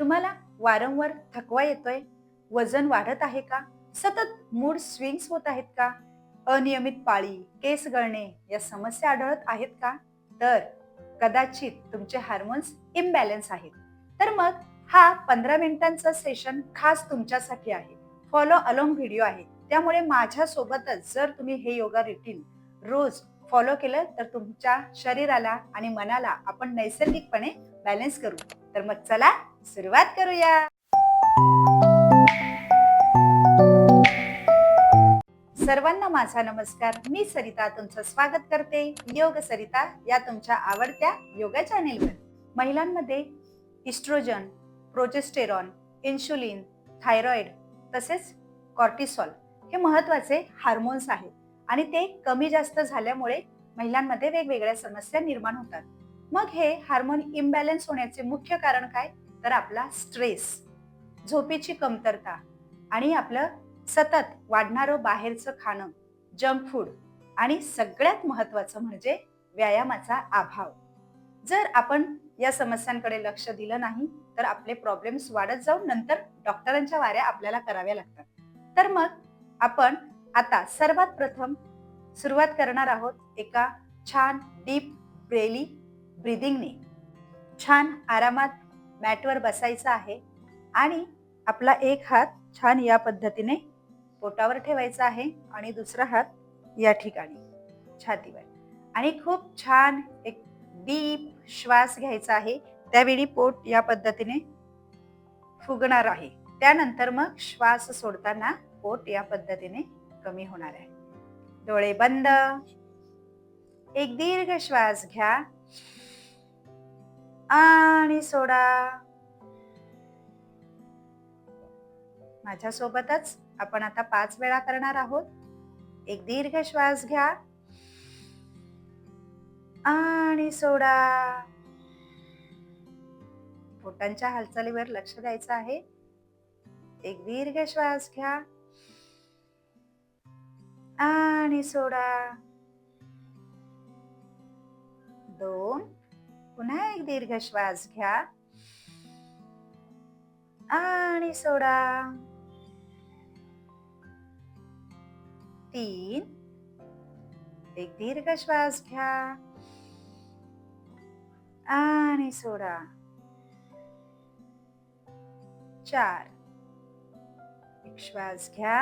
तुम्हाला वारंवार थकवा येतोय? वजन वाढत आहे का? सतत मूड स्विंग्स होत आहेत का? अनियमित पाळी, केस गळणे या समस्या आढळत आहेत का? तर कदाचित तुमचे हार्मोन्स इम्बॅलन्स आहेत. तर मग हा 15 मिनिटांचा सेशन खास तुमच्यासाठी आहे. फॉलो अलोंग व्हिडिओ आहे. त्यामुळे माझ्या सोबतच जर तुम्ही हे योगा रुटीन रोज फॉलो केलं तर तुमच्या शरीराला आणि मनाला आपण नैसर्गिकपणे बॅलन्स करू. तर मग चला सुरुवात करूया. सर्वांना माझा नमस्कार. मी सरिता तुमचं स्वागत करते योग सरिता या तुमच्या आवडत्या योगा चॅनेलवर. महिलांमध्ये इस्ट्रोजन, प्रोजेस्टेरॉन, इन्शुलिन, थायरॉइड तसेच कॉर्टिसॉल हे महत्वाचे हार्मोन्स आहेत आणि ते कमी जास्त झाल्यामुळे महिलांमध्ये वेगवेगळ्या समस्या निर्माण होतात. मग हे हार्मोन इम्बॅलन्स होण्याचे मुख्य कारण काय? तर आपला स्ट्रेस, झोपेची कमतरता आणि आपलं सतत वाढणारं बाहेरचं खाणं, जंक फूड आणि सगळ्यात महत्वाचं म्हणजे व्यायामाचा अभाव. जर आपण या समस्यांकडे लक्ष दिलं नाही तर आपले प्रॉब्लेम्स वाढत जाऊन नंतर डॉक्टरांच्या वाऱ्या आपल्याला कराव्या लागतात. तर मग आपण आता सर्वात प्रथम सुरुवात करणार आहोत एका छान डीप ब्रेली ब्रीदिंगने. छान आरामात मॅटवर बसायचं आहे आणि आपला एक हात छान या पद्धतीने पोटावर ठेवायचा आहे आणि दुसरा हात या ठिकाणी छातीवर आणि खूप छान एक डीप श्वास घ्यायचा आहे. त्यावेळी पोट या पद्धतीने फुगणार आहे. त्यानंतर मग श्वास सोडताना पोट या पद्धतीने कमी होणार आहे. डोळे बंद. एक दीर्घ श्वास घ्या आणि सोडा. माझ्या सोबतच आपण आता 5 वेळा करणार आहोत. एक दीर्घ श्वास घ्या आणि सोडा. पोटांच्या हालचालीवर लक्ष द्यायचं आहे. एक दीर्घ श्वास घ्या आणि सोडा. 2. पुन्हा एक दीर्घ श्वास घ्या आणि सोडा. 3. एक दीर्घ श्वास घ्या आणि सोडा. 4. एक श्वास घ्या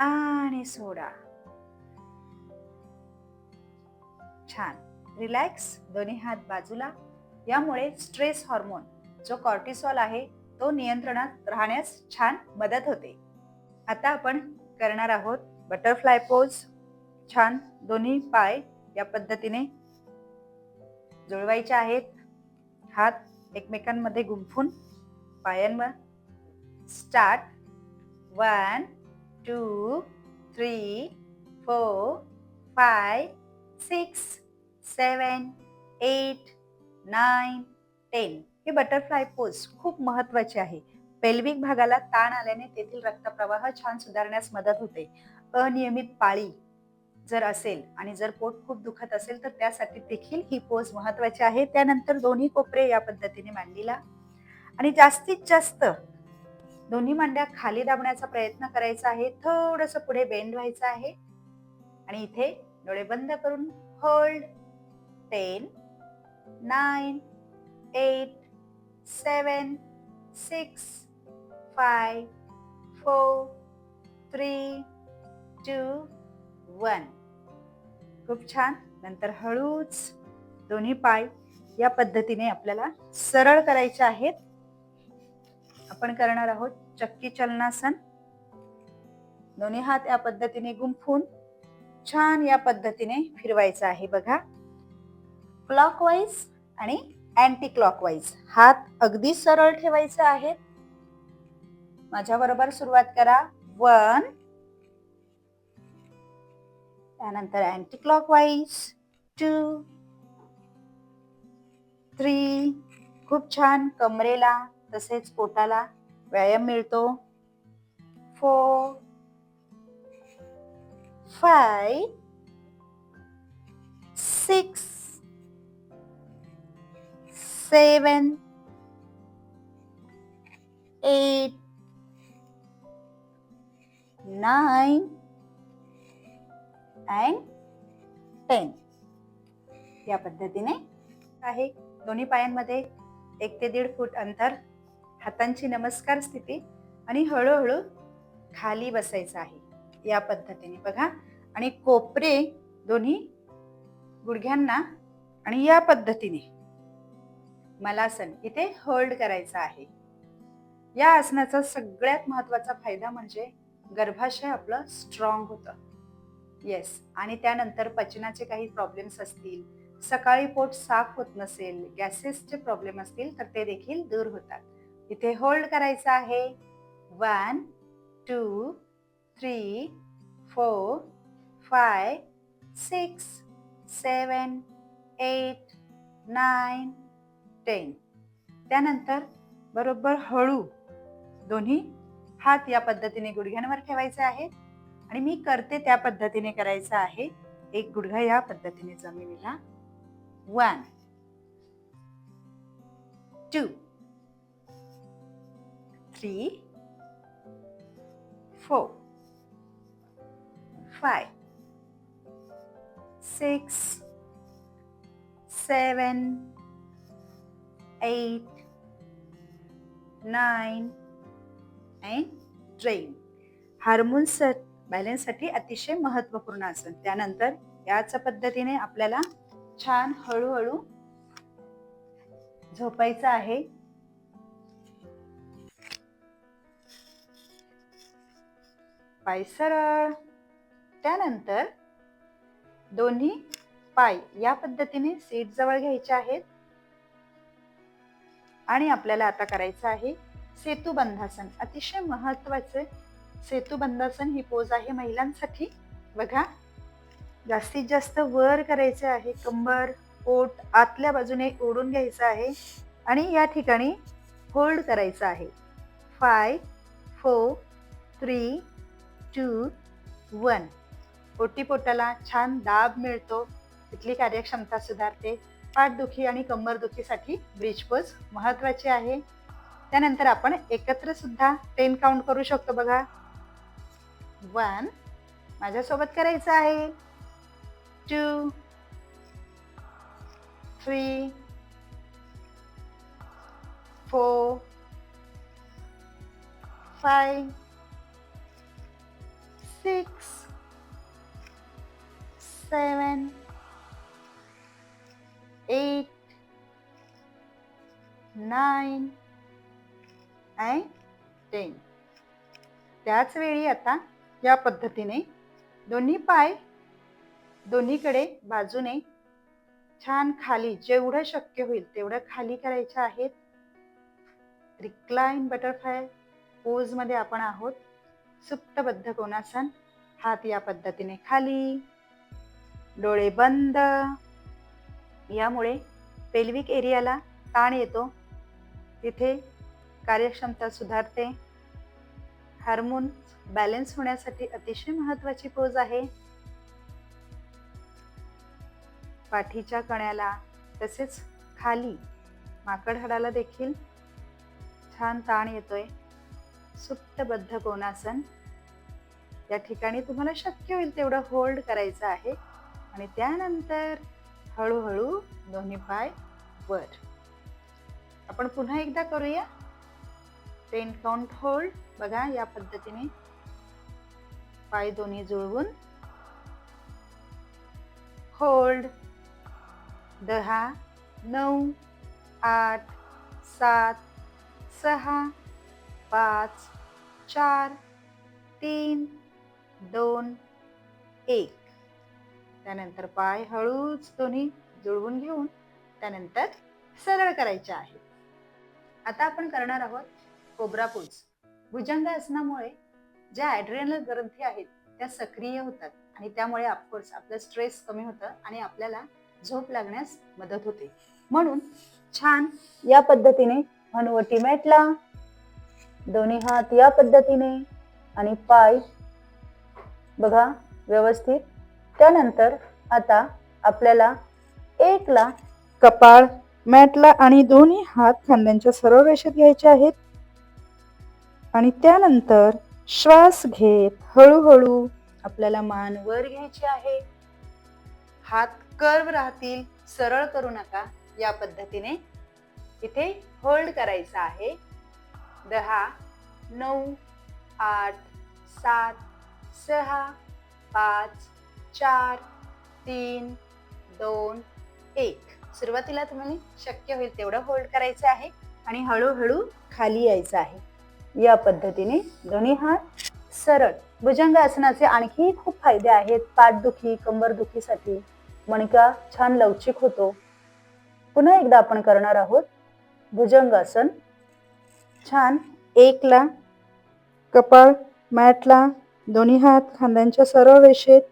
आणि सोडा. छान. रिलॅक्स. दोन्ही हात बाजूला. यामुळे स्ट्रेस हार्मोन जो कॉर्टिसॉल आहे तो नियंत्रणात राहण्यास छान मदत होते. आता आपण करणार आहोत बटरफ्लाय पोज. छान दोन्ही पाय या पद्धतीने जुळवायचे आहेत. हात एकमेकांमध्ये गुंफून पायांवर. स्टार्ट. 1 2 3 4 5 6 7 8 9 10. हे बटरफ्लाय पोज खूप महत्वाचे आहे. पेल्विक भागाला ताण आल्याने तेथील रक्तप्रवाह छान सुधारण्यास मदत होते. अनियमित पाळी जर असेल आणि जर पोट खूप दुखत असेल तर त्यासाठी देखील ही पोज महत्वाची आहे. त्यानंतर दोन्ही कोपरे या पद्धतीने मांडीला आणि जास्तीत जास्त दोन्ही मांड्या खाली दाबण्याचा प्रयत्न करायचा आहे. थोडंसं पुढे बेंड व्हायचं आहे आणि इथे डोळे बंद करून होल्ड. 10 9 8 7 6 5 4 3 2 1. खूप छान. नंतर हळूच दोन्ही पाय या पद्धतीने आपल्याला सरळ करायचे आहेत. आपण करणार आहोत चक्की चलनासन. दोन्ही हात या पद्धतीने गुंफून छान या पद्धतीने फिरवायचं आहे. बघा, क्लॉकवाईज आणि अँटी क्लॉकवाईज. हात अगदी सरळ ठेवायचे आहेत. माझ्या बरोबर सुरुवात करा. 1. त्यानंतर अँटी क्लॉकवाईज. 2 3. खूप छान कमरेला तसेच पोटाला व्यायाम मिळतो. 4 5 6 7, 8, 9 and 10. या पद्धतीने आहे. दोन्ही पायांमध्ये 1 ते 1.5 फूट अंतर, हातांची नमस्कार स्थिती आणि हळूहळू खाली बसायचं आहे या पद्धतीने बघा. आणि कोपरे दोन्ही गुडघ्यांना आणि या पद्धतीने मलासन इथे होल्ड करायचं आहे. या आसनाचा सगळ्यात महत्वाचा फायदा म्हणजे गर्भाशय आपलं स्ट्रॉंग होतं. येस. आणि त्यानंतर पचनाचे काही प्रॉब्लेम्स असतील, सकाळी पोट साफ होत नसेल, गॅसेसचे प्रॉब्लेम असतील तर ते देखील दूर होतात. इथे होल्ड करायचं आहे. 1, 2, 3, 4, 5, 6, 7, 8, 9, 10. त्यानंतर बरोबर हळू दोन्ही हात या पद्धतीने गुडघ्यांवर ठेवायचे आहेत आणि मी करते त्या पद्धतीने करायचं आहे. एक गुडघा या पद्धतीने जमिनीला. 1, 2, 3, 4, 5, 6, 7, 8, 9 and 10. हार्मोन्स बॅलन्ससाठी अतिशय महत्त्वपूर्ण आसन. त्यानंतर याच पद्धतीने आपल्याला छान हळूहळू झोपायचं आहे. पाय सरळ. त्यानंतर दोन्ही पाय या पद्धतीने सीट जवळ घ्यायचे आहेत आणि आपल्याला आता करायचं आहे सेतुबंधासन. अतिशय महत्वाचे सेतुबंधासन ही पोज आहे महिलांसाठी. बघा, जास्तीत जास्त वर करायचे आहे. कंबर, पोट आतल्या बाजूने ओढून घ्यायचं आहे आणि या ठिकाणी होल्ड करायचं आहे. 5, 4, 3, 2, 1. पोटाला छान दाब मिळतो, तिथली कार्यक्षमता सुधारते. पाठदुखी आणि कंबरदुखीसाठी ब्रिज पोज महत्वाची आहे. त्यानंतर आपण एकत्र सुद्धा 10 काउंट करू शकतो. बघा, 1 माझ्यासोबत करायचं आहे. 2, 3, 4, 5, 6, 7, 8, 9 and 10. त्याच वेळी आता या पद्धतीने दोन्ही पाय दोन्हीकडे बाजूने छान खाली, जेवढं शक्य होईल तेवढं खाली करायचे आहेत. रिक्लाइन बटरफ्लाय पोज मध्ये आपण आहोत. सुप्तबद्ध कोणासन. हात या पद्धतीने खाली, डोळे बंद. यामुळे पेल्विक एरियाला ताण येतो, तिथे कार्यक्षमता सुधारते. हार्मोन्स बॅलन्स होण्यासाठी अतिशय महत्वाची पोज आहे. पाठीच्या कण्याला तसेच खाली माकड हाडाला देखील छान ताण येतोय. सुप्तबद्ध कोणासन. या ठिकाणी तुम्हाला शक्य होईल तेवढं होल्ड करायचं आहे आणि त्यानंतर हळूहळू दोन्ही पाय वर. आपण पुन्हा एकदा करूया. 10 काउंट होल्ड. बघा, या पद्धतीने पाय दोन्ही जुळवून होल्ड. 10, 9, 8, 7, 6, 5, 4, 3, 2, 1. त्यानंतर पाय हळूच दोन्ही जुळवून घेऊन त्यानंतर सरळ करायचे आहे. आता आपण करणार आहोत कोब्रा पोज. भुजंगासनामुळे ज्या ॲड्रिनल ग्रंथी आहेत त्या सक्रिय होतात आणि त्यामुळे ऑफकोर्स आपलं स्ट्रेस कमी होतं आणि आपल्याला झोप लागण्यास मदत होते. म्हणून छान या पद्धतीने हनुवटी मॅटला दोन्ही हात या पद्धतीने आणि पाय बघा व्यवस्थित. त्यानंतर आता आपल्याला 1 ला कपाळ मॅटला आणि दोन्ही हात खांद्यांच्या सरळ रेषेत घ्यायचे आहेत आणि त्यानंतर श्वास घेत हळूहळू आपल्याला मान वर घ्यायची आहे. हात कर्व राहतील, सरळ करू नका. या पद्धतीने इथे होल्ड करायचा आहे. 10, 9, 8, 7, 6, 5, 4, 3, 2, 1. सुरुवातीला तुम्हाला शक्य होईल तेवढं होल्ड करायचं आहे आणि हळूहळू खाली यायचं आहे. या पद्धतीने दोन्ही हात सरळ. भुजंगासनाचे आणखी खूप फायदे आहेत. पाठदुखी, कंबरदुखीसाठी मणका छान लवचिक होतो. पुन्हा एकदा आपण करणार आहोत भुजंगासन. छान 1 ला कपाळ मॅटला, दोन्ही हात खांद्यांच्या सरळ रेषेत.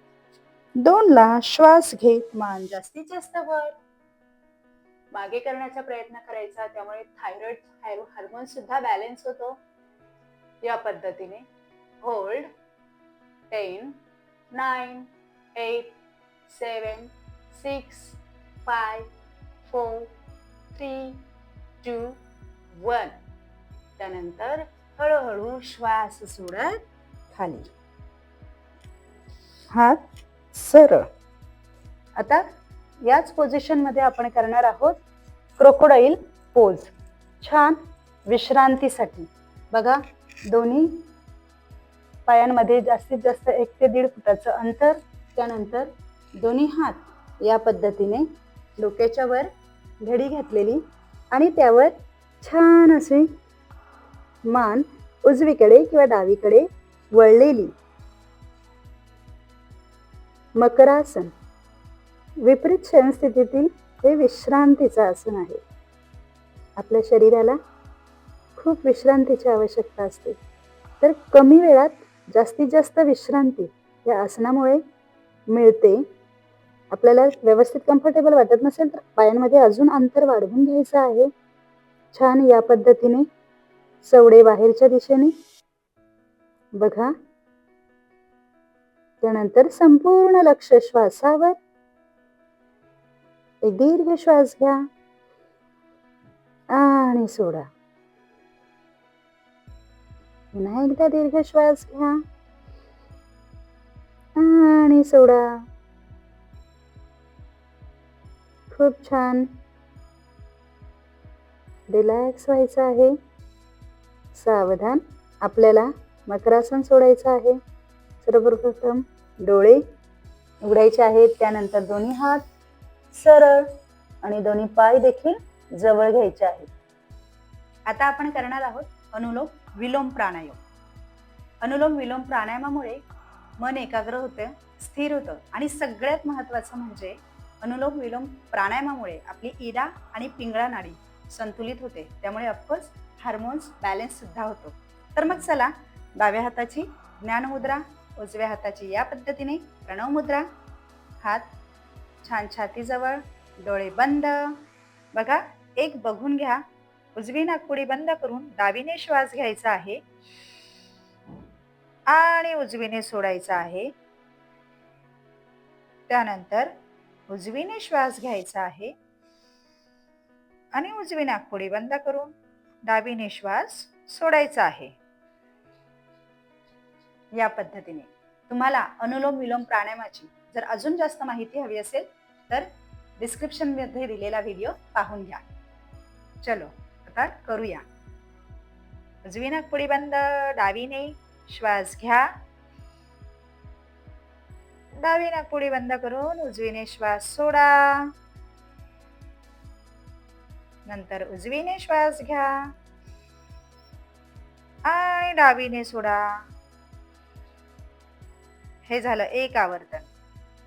2 ला श्वास घेत मान जास्तीत जास्त वर मागे करण्याचा प्रयत्न करायचा. त्यामुळे थायरॉइड हार्मोन सुद्धा बॅलन्स होतो. या पद्धतीने होल्ड 10, 9, 8, 7, 6, 5, 4, 3, 2, 1. त्यानंतर हळूहळू श्वास सोडत खाली. हात सरळ. आता याच पोझिशन मध्ये आपण करणार आहोत क्रोकोडाईल पोज. छान विश्रांतीसाठी. बघा, दोन्ही पायांमध्ये जास्तीत जास्त 1 ते 1.5 फुटाचं अंतर. त्यानंतर दोन्ही हात या पद्धतीने डोक्याच्या वर घडी घातलेली आणि त्यावर छान असे मान उजवीकडे किंवा डावीकडे वळलेली. मकरासन. विपरीत शयनस्थितीतील हे विश्रांतीचं आसन आहे. आपल्या शरीराला खूप विश्रांतीची आवश्यकता असते. तर कमी वेळात जास्तीत जास्त विश्रांती या आसनामुळे मिळते. आपल्याला व्यवस्थित कम्फर्टेबल वाटत नसेल तर पायांमध्ये अजून अंतर वाढवून घ्यायचं आहे. छान या पद्धतीने चवडे बाहेरच्या दिशेने. बघा, त्यानंतर संपूर्ण लक्ष श्वासावर. एक दीर्घ श्वास घ्या आणि सोडा. पुन्हा एकदा दीर्घ श्वास घ्या आणि सोडा. खूप छान. रिलॅक्स व्हायचं आहे. सावधान. आपल्याला मकरासन सोडायचं आहे. सर्वप्रथम डोळे उघडायचे आहेत. त्यानंतर दोन्ही हात सरळ आणि दोन्ही पाय देखील जवळ घ्यायचे आहेत. आता आपण करणार आहोत अनुलोम विलोम प्राणायाम. अनुलोम विलोम प्राणायामामुळे मन एकाग्र होतं, स्थिर होतं आणि सगळ्यात महत्त्वाचं म्हणजे अनुलोम विलोम प्राणायामामुळे आपली इरा आणि पिंगळा नाडी संतुलित होते. त्यामुळे ऑफकोर्स हार्मोन्स बॅलन्स सुद्धा होतो. तर मग चला, डाव्या हाताची ज्ञान मुद्रा, उजव्या हाताची या पद्धतीने प्रणव मुद्रा. हात छान छातीजवळ, डोळे बंद. बघा, एक बघून घ्या. उजवी नाकपुडी बंद करून डावीने श्वास घ्यायचा आहे आणि उजवीने सोडायचा आहे. त्यानंतर उजवीने श्वास घ्यायचा आहे आणि उजवी नाकपुडी बंद करून डावीने श्वास सोडायचा आहे. या पद्धतीने तुम्हाला अनुलोम विलोम प्राणायामाची जर अजून जास्त माहिती हवी असेल तर डिस्क्रिप्शन मध्ये दिलेला व्हिडिओ पाहून घ्या. चलो, आता करूया. उजवी नाकपुडी बंद, डावीने श्वास घ्या. डावी नाकपुडी बंद करून उजवीने श्वास सोडा. नंतर उजवीने श्वास घ्या आणि डावीने सोडा. हे झालं एक आवर्तन.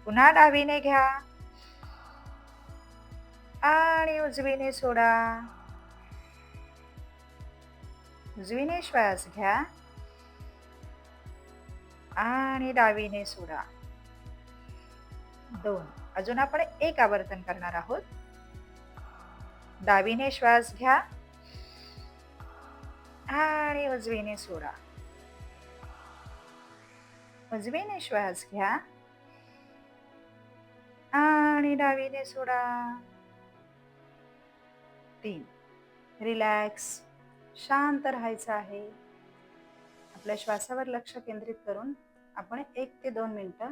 पुन्हा डावीने घ्या आणि उजवीने सोडा. उजवीने श्वास घ्या आणि डावीने सोडा. 2. अजून आपण एक आवर्तन करणार आहोत. डावीने श्वास घ्या आणि उजवीने सोडा. उजवीने श्वास घ्या आणि डावीने सोडा. 3. रिलॅक्स, शांत राहायचं आहे. आपल्या श्वासावर लक्ष केंद्रित करून आपण 1 ते 2 मिनिटं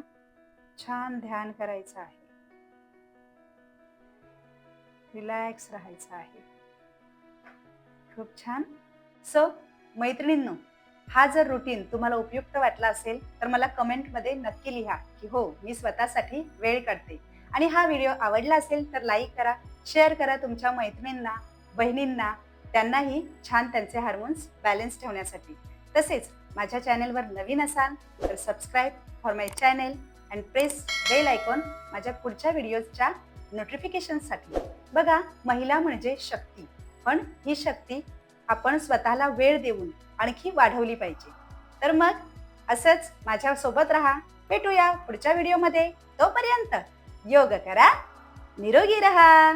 छान ध्यान करायचं आहे. रिलॅक्स राहायचं आहे. खूप छान. सो मैत्रिणींनो, हा जर रुटीन तुम्हाला उपयुक्त वाटला असेल तर मला कमेंटमध्ये नक्की लिहा की हो, मी स्वतःसाठी वेळ काढते. आणि हा व्हिडिओ आवडला असेल तर लाईक करा, शेअर करा तुमच्या मैत्रिणींना, बहिणींना. त्यांनाही छान त्यांचे हार्मोन्स बॅलन्स ठेवण्यासाठी. तसेच माझ्या चॅनलवर नवीन असाल तर subscribe for my channel and press bell icon माझ्या पुढच्या व्हिडिओजच्या नोटिफिकेशनसाठी. बघा, महिला म्हणजे शक्ती, पण ही शक्ती आपण स्वतःला वेळ देऊन आणखी वाढवली पाहिजे. तर मग असंच माझ्यासोबत राहा. भेटूया पुढच्या व्हिडिओमध्ये. तोपर्यंत योग करा, निरोगी राहा.